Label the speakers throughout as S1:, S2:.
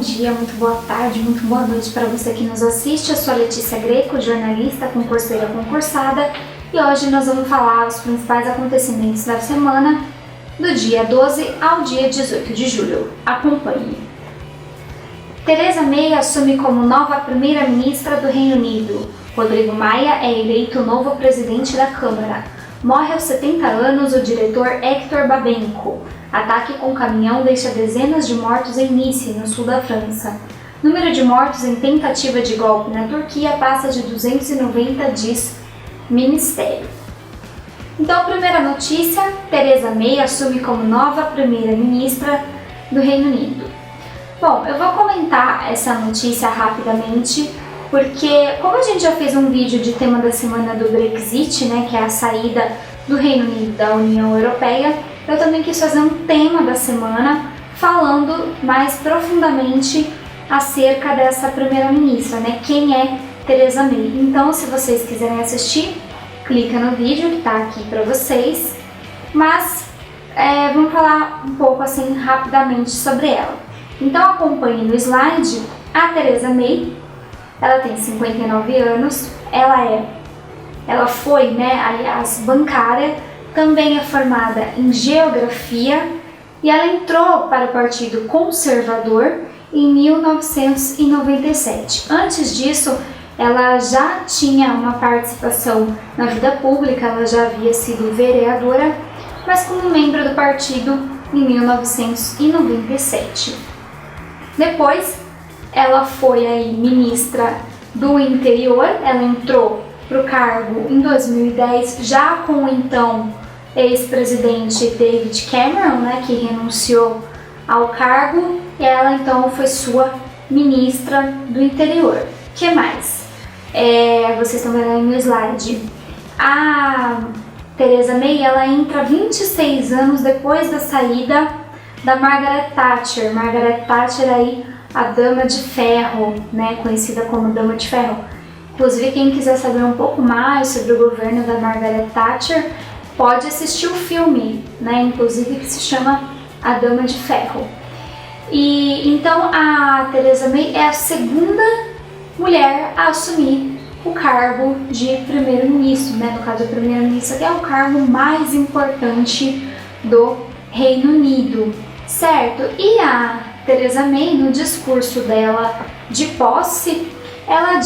S1: dia, muito boa tarde, muito boa noite para você que nos assiste. Eu sou a Letícia Greco, jornalista, concurseira concursada, e hoje nós vamos falar os principais acontecimentos da semana, do dia 12 ao dia 18 de julho. Acompanhe. Theresa May assume como nova primeira-ministra do Reino Unido. Rodrigo Maia é eleito novo presidente da Câmara. Morre aos 70 anos o diretor Hector Babenco. Ataque com caminhão deixa dezenas de mortos em Nice, no sul da França. Número de mortos em tentativa de golpe na Turquia passa de 290, diz Ministério. Então, primeira notícia, Theresa May assume como nova primeira-ministra do Reino Unido. Bom, eu vou comentar essa notícia rapidamente, porque como a gente já fez um vídeo de tema da semana do Brexit, né, que é a saída do Reino Unido da União Europeia, eu também quis fazer um tema da semana falando mais profundamente acerca dessa primeira-ministra, né, quem é Theresa May. Então, se vocês quiserem assistir, clica no vídeo que está aqui para vocês, mas vamos falar um pouco assim rapidamente sobre ela. Então, acompanhe no slide a Theresa May. Ela tem 59 anos, ela foi, né, aliás, bancária, também é formada em geografia e ela entrou para o Partido Conservador em 1997. Antes disso, ela já tinha uma participação na vida pública, ela já havia sido vereadora, mas como membro do partido em 1997. Depois, ela foi aí ministra do Interior, ela entrou para o cargo em 2010, já com o então ex-presidente David Cameron, né, que renunciou ao cargo, e ela então foi sua ministra do Interior. O que mais? Vocês estão vendo aí no slide. A Theresa May, ela entra 26 anos depois da saída da Margaret Thatcher. Margaret Thatcher aí, a Dama de Ferro, né, conhecida como Dama de Ferro. Inclusive, quem quiser saber um pouco mais sobre o governo da Margaret Thatcher, pode assistir o filme, né, inclusive, que se chama A Dama de Ferro. E então a Theresa May é a segunda mulher a assumir o cargo de primeiro-ministro, né, no caso, o primeiro-ministro, que é o cargo mais importante do Reino Unido, certo? E a Theresa May, no discurso dela de posse, ela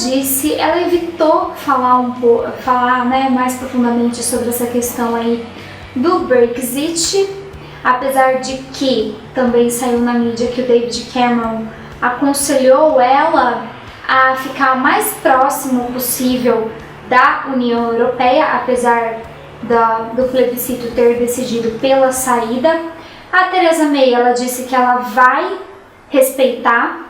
S1: evitou falar né, mais profundamente sobre essa questão aí do Brexit, apesar de que também saiu na mídia que o David Cameron aconselhou ela a ficar mais próximo possível da União Europeia, apesar do plebiscito ter decidido pela saída. A Theresa May, ela disse que ela vai respeitar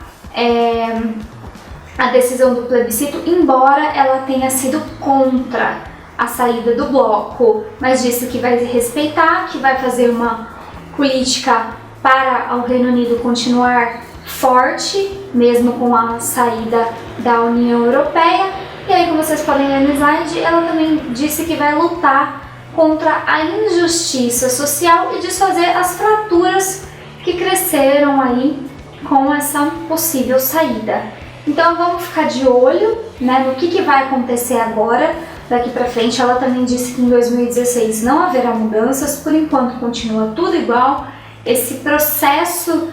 S1: a decisão do plebiscito, embora ela tenha sido contra a saída do bloco, mas disse que vai respeitar, que vai fazer uma política para o Reino Unido continuar forte, mesmo com a saída da União Europeia. E aí, como vocês podem ver no slide, ela também disse que vai lutar contra a injustiça social e desfazer as fraturas que cresceram aí com essa possível saída. Então vamos ficar de olho, né, no que vai acontecer agora, daqui para frente. Ela também disse que em 2016 não haverá mudanças, por enquanto continua tudo igual. Esse processo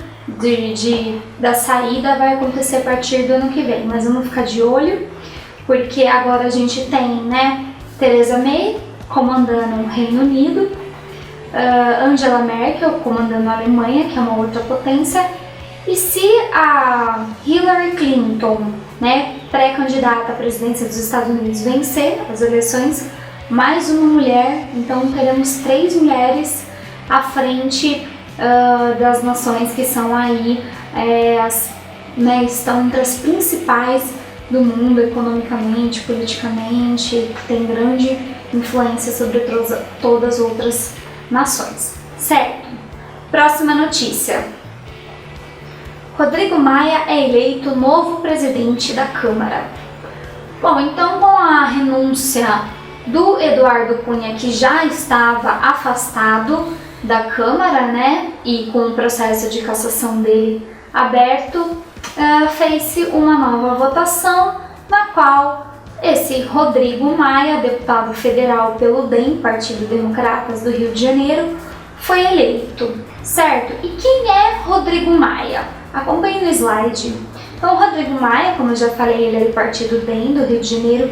S1: da saída vai acontecer a partir do ano que vem, mas vamos ficar de olho, porque agora a gente tem, né, Theresa May comandando o Reino Unido, Angela Merkel comandando a Alemanha, que é uma outra potência. E se a Hillary Clinton, né, pré-candidata à presidência dos Estados Unidos, vencer as eleições, mais uma mulher, então teremos 3 mulheres à frente das nações que são aí, estão entre as principais do mundo economicamente, politicamente, que tem grande influência sobre todas as outras nações, certo? Próxima notícia. Rodrigo Maia é eleito novo presidente da Câmara. Bom, então com a renúncia do Eduardo Cunha, que já estava afastado da Câmara, né, e com o processo de cassação dele aberto, fez-se uma nova votação na qual esse Rodrigo Maia, deputado federal pelo DEM, Partido Democratas do Rio de Janeiro, foi eleito, certo? E quem é Rodrigo Maia? Acompanhe no slide. Então, Rodrigo Maia, como eu já falei, ele é do Partido DEM do Rio de Janeiro.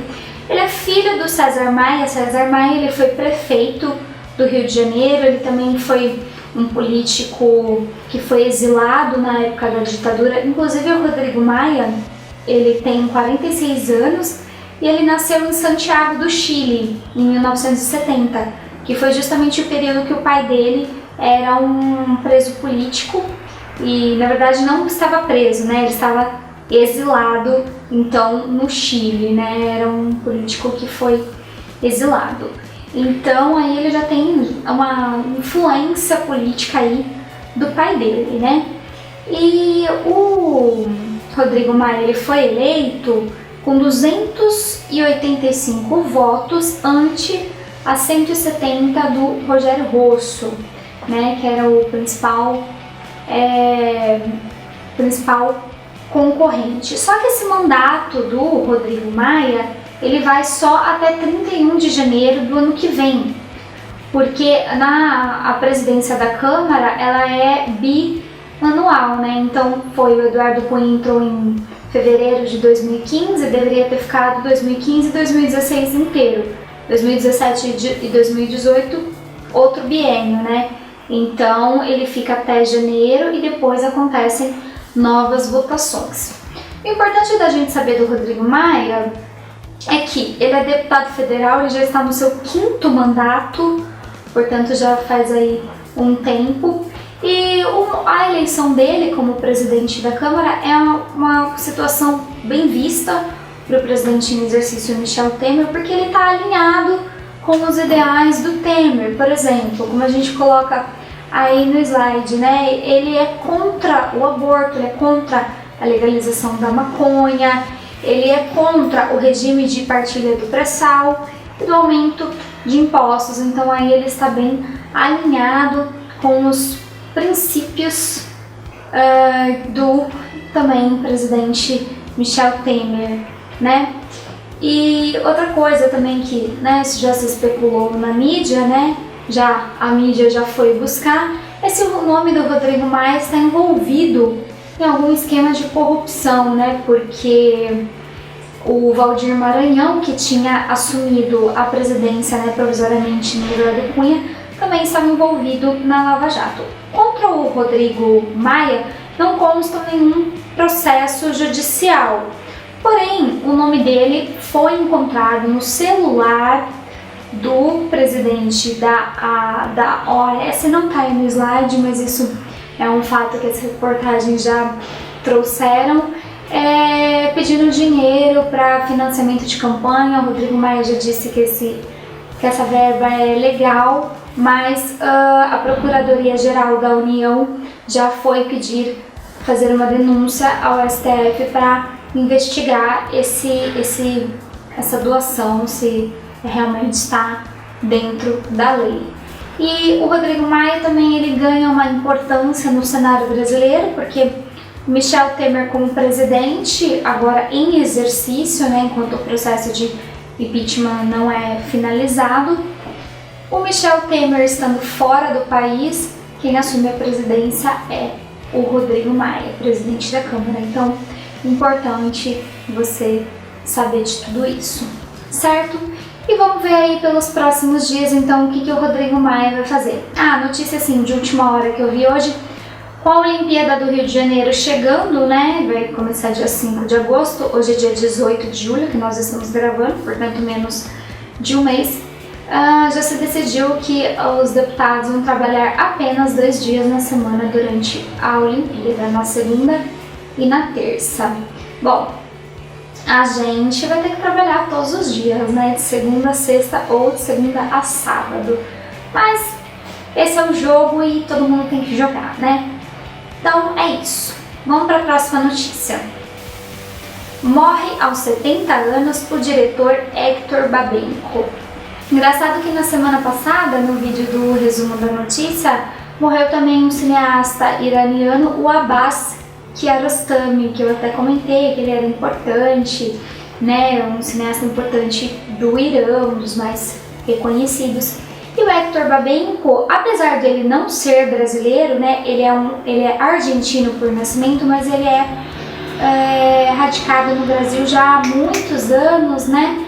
S1: Ele é filho do César Maia. César Maia, ele foi prefeito do Rio de Janeiro. Ele também foi um político que foi exilado na época da ditadura. Inclusive, o Rodrigo Maia, ele tem 46 anos e ele nasceu em Santiago do Chile, em 1970, que foi justamente o período que o pai dele era um preso político e, na verdade, não estava preso, né? Ele estava exilado, então, no Chile, né? Era um político que foi exilado. Então, aí ele já tem uma influência política aí do pai dele, né? E o Rodrigo Maia, ele foi eleito com 285 votos ante a 170 do Rogério Rosso, né, que era o principal concorrente. Só que esse mandato do Rodrigo Maia, ele vai só até 31 de janeiro do ano que vem, porque a presidência da Câmara, ela é bianual, né? Então foi o Eduardo Cunha entrou em fevereiro de 2015, deveria ter ficado 2015 e 2016 inteiro. 2017 e 2018, outro biênio, né? Então ele fica até janeiro e depois acontecem novas votações. O importante da gente saber do Rodrigo Maia é que ele é deputado federal, ele já está no seu 5º mandato, portanto já faz aí um tempo. E a eleição dele como presidente da Câmara é uma situação bem vista para o presidente em exercício Michel Temer, porque ele está alinhado com os ideais do Temer. Por exemplo, como a gente coloca aí no slide, né? Ele é contra o aborto, ele é contra a legalização da maconha, ele é contra o regime de partilha do pré-sal e do aumento de impostos. Então aí ele está bem alinhado com os princípios do também presidente Michel Temer, né? E outra coisa também que, né, já se especulou na mídia, né? A mídia já foi buscar é se o nome do Rodrigo Maia está envolvido em algum esquema de corrupção, né? Porque o Valdir Maranhão, que tinha assumido a presidência, né, provisoriamente no Eduardo Cunha, também estava envolvido na Lava Jato. Contra o Rodrigo Maia não consta nenhum processo judicial, porém o nome dele foi encontrado no celular do presidente da OAS, não está aí no slide, mas isso é um fato que as reportagens já trouxeram, pedindo dinheiro para financiamento de campanha. O Rodrigo Maia já disse que essa verba é legal, mas a Procuradoria-Geral da União já foi fazer uma denúncia ao STF para investigar essa doação, se realmente está dentro da lei. E o Rodrigo Maia também ele ganha uma importância no cenário brasileiro, porque Michel Temer como presidente, agora em exercício, né, enquanto o processo de impeachment não é finalizado, o Michel Temer estando fora do país, quem assume a presidência é o Rodrigo Maia, presidente da Câmara. Então, importante você saber de tudo isso, certo? E vamos ver aí pelos próximos dias, então, o que o Rodrigo Maia vai fazer. Notícia assim, de última hora que eu vi hoje, com a Olimpíada do Rio de Janeiro chegando, né, vai começar dia 5 de agosto, hoje é dia 18 de julho, que nós estamos gravando, portanto menos de um mês, já se decidiu que os deputados vão trabalhar apenas 2 dias na semana durante a Olimpíada, na segunda e na terça. Bom, a gente vai ter que trabalhar todos os dias, né, de segunda a sexta ou de segunda a sábado, mas esse é o jogo e todo mundo tem que jogar, né? Então é isso. Vamos para a próxima notícia. Morre aos 70 anos o diretor Hector Babenco. Engraçado que na semana passada, no vídeo do resumo da notícia, morreu também um cineasta iraniano, o Abbas Kiarostami, que eu até comentei que ele era importante, né, um cineasta importante do Irã, um dos mais reconhecidos. E o Héctor Babenco, apesar dele não ser brasileiro, né, ele é argentino por nascimento, mas ele é radicado no Brasil já há muitos anos, né,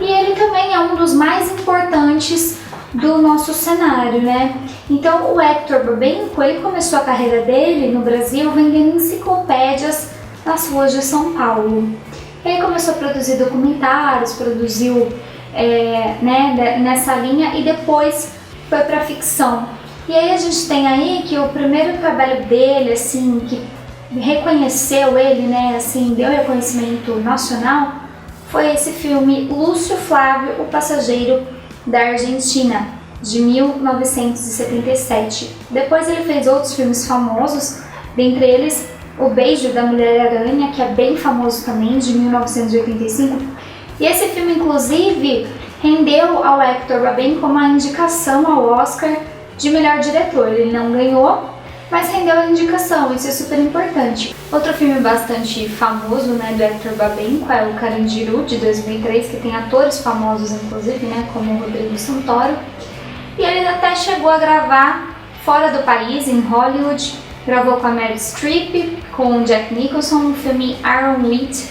S1: e ele também é um dos mais importantes do nosso cenário, né. Então o Héctor Babenco, ele começou a carreira dele no Brasil vendendo enciclopédias nas ruas de São Paulo. Ele começou a produzir documentários, produziu né, nessa linha, e depois foi para ficção. E aí a gente tem aí que o primeiro trabalho dele, assim, que reconheceu ele, né, assim, deu reconhecimento nacional, foi esse filme Lúcio Flávio, o Passageiro da Argentina, de 1977. Depois ele fez outros filmes famosos, dentre eles O Beijo da Mulher-Aranha, que é bem famoso também, de 1985. E esse filme, inclusive, rendeu ao Héctor Babenco uma indicação ao Oscar de melhor diretor. Ele não ganhou, mas rendeu a indicação, isso é super importante. Outro filme bastante famoso, né, do Héctor Babenco é o Carandiru, de 2003, que tem atores famosos, inclusive, né, como o Rodrigo Santoro. E ele até chegou a gravar fora do país, em Hollywood. Gravou com a Meryl Streep, com o Jack Nicholson, o filme Aaron Leigh,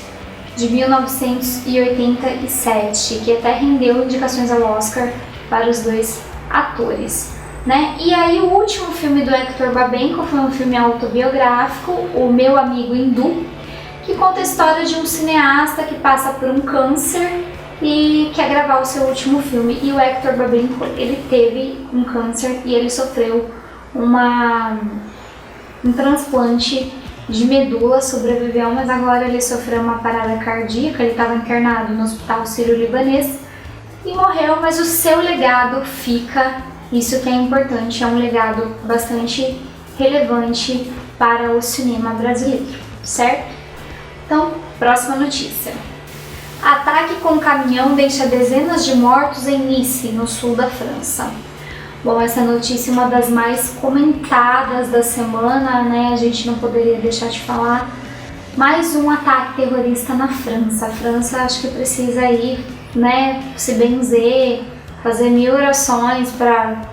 S1: de 1987, que até rendeu indicações ao Oscar para os dois atores, né? E aí o último filme do Héctor Babenco foi um filme autobiográfico, O Meu Amigo Hindu, que conta a história de um cineasta que passa por um câncer e quer gravar o seu último filme. E o Héctor Babenco, ele teve um câncer e ele sofreu um transplante de medula, sobreviveu, mas agora ele sofreu uma parada cardíaca, ele estava internado no Hospital Sírio-Libanês e morreu, mas o seu legado fica, isso que é importante, é um legado bastante relevante para o cinema brasileiro, certo? Então, próxima notícia. Ataque com caminhão deixa dezenas de mortos em Nice, no sul da França. Bom, essa notícia é uma das mais comentadas da semana, né? A gente não poderia deixar de falar. Mais um ataque terrorista na França. A França acho que precisa ir, né, se benzer, fazer 1000 orações para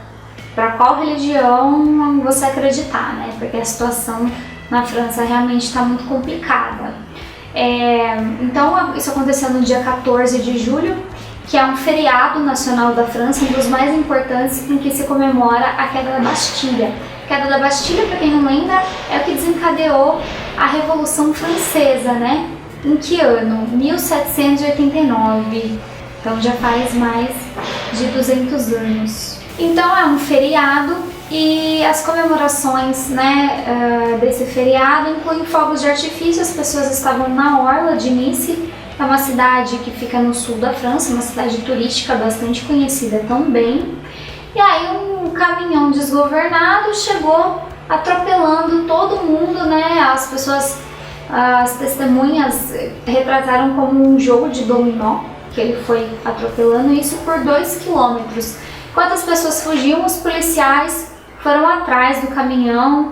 S1: qual religião você acreditar, né? Porque a situação na França realmente está muito complicada. Então, isso aconteceu no dia 14 de julho, que é um feriado nacional da França, um dos mais importantes, em que se comemora a queda da Bastilha. A queda da Bastilha, para quem não lembra, é o que desencadeou a Revolução Francesa, né? Em que ano? 1789. Então já faz mais de 200 anos. Então é um feriado e as comemorações, né, desse feriado incluem fogos de artifício. As pessoas estavam na orla de Nice. É uma cidade que fica no sul da França, uma cidade turística bastante conhecida também. E aí um caminhão desgovernado chegou atropelando todo mundo, né? As pessoas, as testemunhas retrataram como um jogo de dominó, que ele foi atropelando isso por 2 quilômetros. Enquanto as pessoas fugiam, os policiais foram atrás do caminhão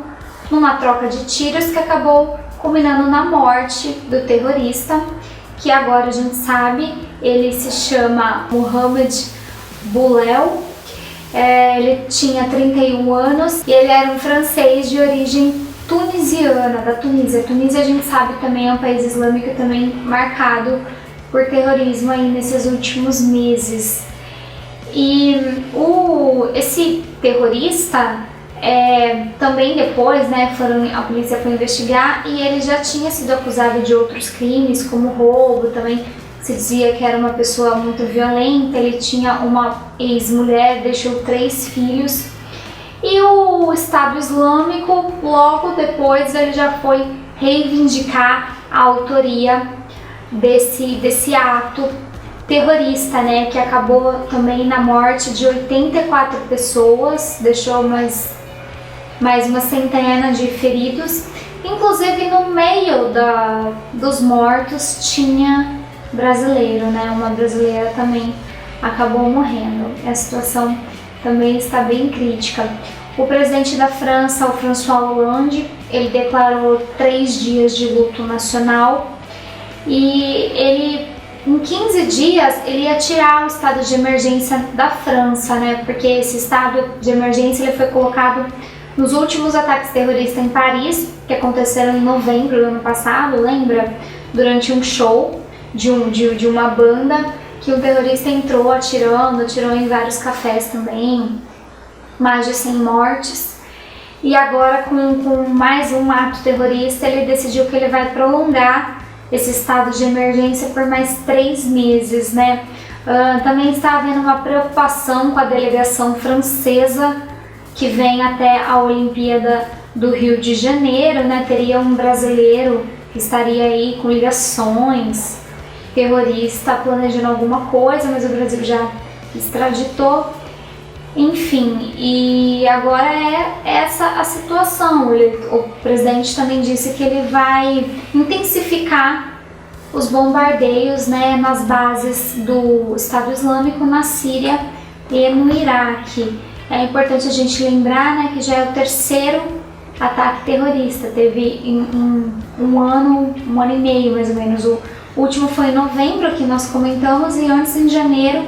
S1: numa troca de tiros que acabou culminando na morte do terrorista, que agora a gente sabe, ele se chama Mohamed Boulel, ele tinha 31 anos e ele era um francês de origem tunisiana, da Tunísia. A Tunísia, a gente sabe, também é um país islâmico também marcado por terrorismo aí nesses últimos meses. E esse terrorista, também depois, né, a polícia foi investigar e ele já tinha sido acusado de outros crimes, como roubo, também se dizia que era uma pessoa muito violenta. Ele tinha uma ex-mulher, deixou 3 filhos. E o Estado Islâmico, logo depois, ele já foi reivindicar a autoria desse ato terrorista, né, que acabou também na morte de 84 pessoas, deixou mais uma centena de feridos. Inclusive no meio dos mortos tinha brasileiro, né? Uma brasileira também acabou morrendo. A situação também está bem crítica. O presidente da França, o François Hollande, ele declarou 3 dias de luto nacional e ele, em 15 dias, ele ia tirar o estado de emergência da França, né? Porque esse estado de emergência ele foi colocado nos últimos ataques terroristas em Paris, que aconteceram em novembro do ano passado, lembra? Durante um show de uma banda, que um terrorista entrou atirou em vários cafés também, mais de 100 mortes. E agora, com mais um ato terrorista, ele decidiu que ele vai prolongar esse estado de emergência por mais 3 meses, né? Também está havendo uma preocupação com a delegação francesa que vem até a Olimpíada do Rio de Janeiro, né? Teria um brasileiro que estaria aí com ligações terrorista planejando alguma coisa, mas o Brasil já extraditou. Enfim, e agora é essa a situação. O presidente também disse que ele vai intensificar os bombardeios, né, nas bases do Estado Islâmico na Síria e no Iraque. É importante a gente lembrar, né, que já é o 3º ataque terrorista. Teve em um ano e meio mais ou menos. O último foi em novembro, que nós comentamos, e antes, em janeiro,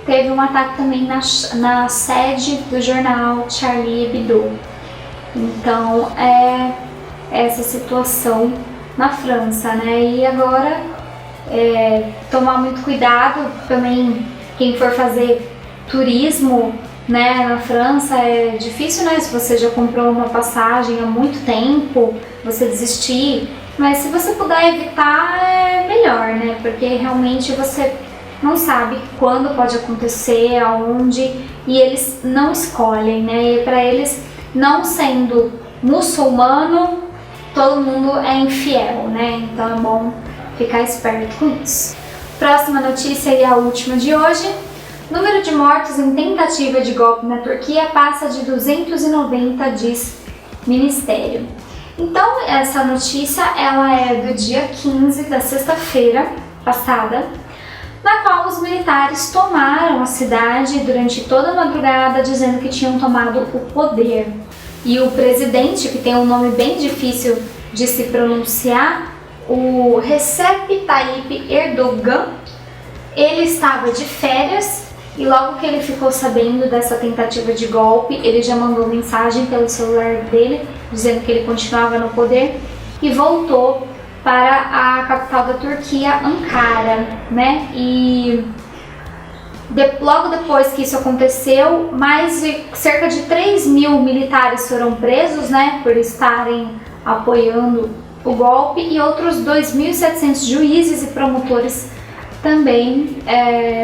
S1: teve um ataque também na sede do jornal Charlie Hebdo. Então, é essa situação na França, né? E agora, tomar muito cuidado também, quem for fazer turismo, né, na França é difícil, né? Se você já comprou uma passagem há muito tempo, você desistir. Mas se você puder evitar, é melhor, né? Porque realmente você não sabe quando pode acontecer, aonde, e eles não escolhem, né? E para eles, não sendo muçulmano, todo mundo é infiel, né? Então é bom ficar esperto com isso. Próxima notícia e a última de hoje. Número de mortos em tentativa de golpe na Turquia passa de 290, diz Ministério. Então, essa notícia ela é do dia 15 da sexta-feira passada, na qual os militares tomaram a cidade durante toda a madrugada, dizendo que tinham tomado o poder. E o presidente, que tem um nome bem difícil de se pronunciar, o Recep Tayyip Erdogan, ele estava de férias e logo que ele ficou sabendo dessa tentativa de golpe, ele já mandou mensagem pelo celular dele, dizendo que ele continuava no poder e voltou para a capital da Turquia, Ankara, né? E logo depois que isso aconteceu, cerca de 3.000 militares foram presos, né, por estarem apoiando o golpe, e outros 2.700 juízes e promotores também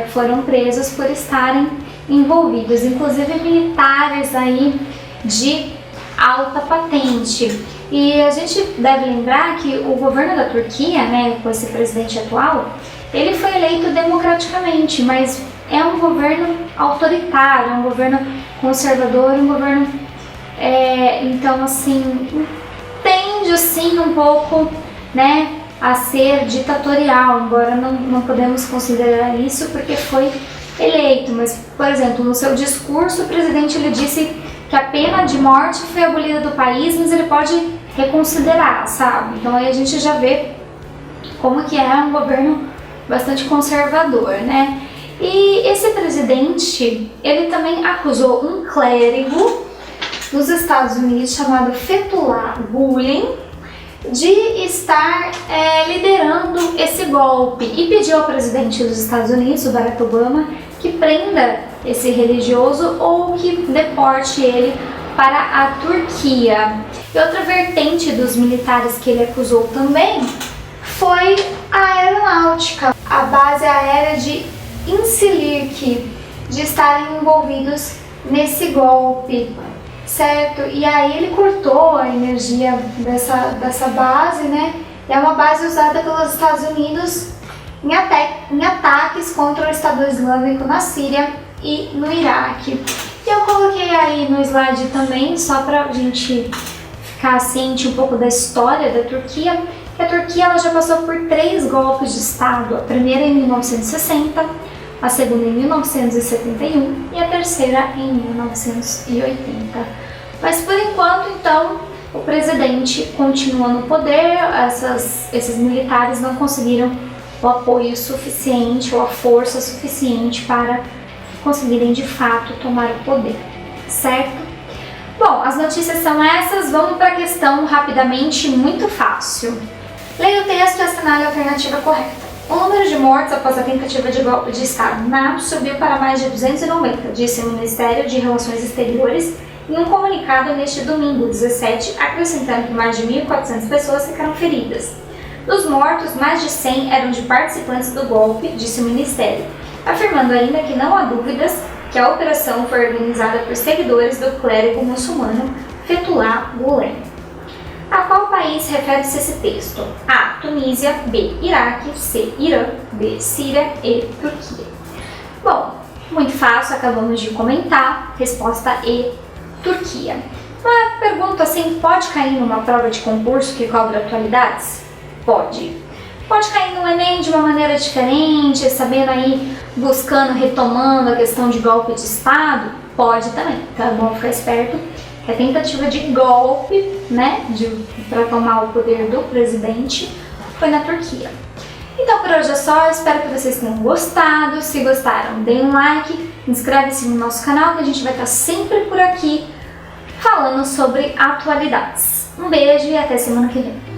S1: foram presos por estarem envolvidos, inclusive militares aí de alta patente. E a gente deve lembrar que o governo da Turquia, né, com esse presidente atual, ele foi eleito democraticamente, mas é um governo autoritário, é um governo conservador, um governo, então assim, tende assim um pouco, né, a ser ditatorial, embora não podemos considerar isso porque foi eleito. Mas, por exemplo, no seu discurso, o presidente ele disse que a pena de morte foi abolida do país, mas ele pode reconsiderar, sabe? Então aí a gente já vê como que é um governo bastante conservador, né? E esse presidente, ele também acusou um clérigo dos Estados Unidos chamado Fethullah Gulen de estar liderando esse golpe e pediu ao presidente dos Estados Unidos, o Barack Obama, que prenda esse religioso ou que deporte ele para a Turquia. E outra vertente dos militares que ele acusou também foi a aeronáutica, a base aérea de Incirlik, de estarem envolvidos nesse golpe, certo? E aí ele cortou a energia dessa base, né? É uma base usada pelos Estados Unidos em ataques contra o Estado Islâmico na Síria e no Iraque. E eu coloquei aí no slide também, só pra gente ficar ciente um pouco da história da Turquia, que a Turquia ela já passou por 3 golpes de Estado, a primeira em 1960, a segunda em 1971 e a terceira em 1980. Mas por enquanto, então, o presidente continua no poder, esses militares não conseguiram o apoio suficiente ou a força suficiente para conseguirem de fato tomar o poder, certo? Bom, as notícias são essas, vamos para a questão rapidamente, muito fácil. Leia o texto e assinale a alternativa correta. O número de mortos após a tentativa de golpe de Estado na subiu para mais de 290, disse o Ministério de Relações Exteriores em um comunicado neste domingo, 17, acrescentando que mais de 1.400 pessoas ficaram feridas. Dos mortos, mais de 100 eram de participantes do golpe, disse o Ministério, afirmando ainda que não há dúvidas que a operação foi organizada por seguidores do clérigo muçulmano Fethullah Gulen. A qual país refere-se esse texto? A. Tunísia, B. Iraque, C. Irã, D. Síria e Turquia. Bom, muito fácil, acabamos de comentar. Resposta E. Turquia. Uma pergunta assim, pode cair numa prova de concurso que cobra atualidades? Pode. Pode cair no Enem de uma maneira diferente, sabendo aí, buscando, retomando a questão de golpe de Estado? Pode também. Então é bom ficar esperto. A tentativa de golpe, né, para tomar o poder do presidente, foi na Turquia. Então por hoje é só, espero que vocês tenham gostado. Se gostaram, deem um like, inscreve-se no nosso canal que a gente vai estar sempre por aqui falando sobre atualidades. Um beijo e até semana que vem.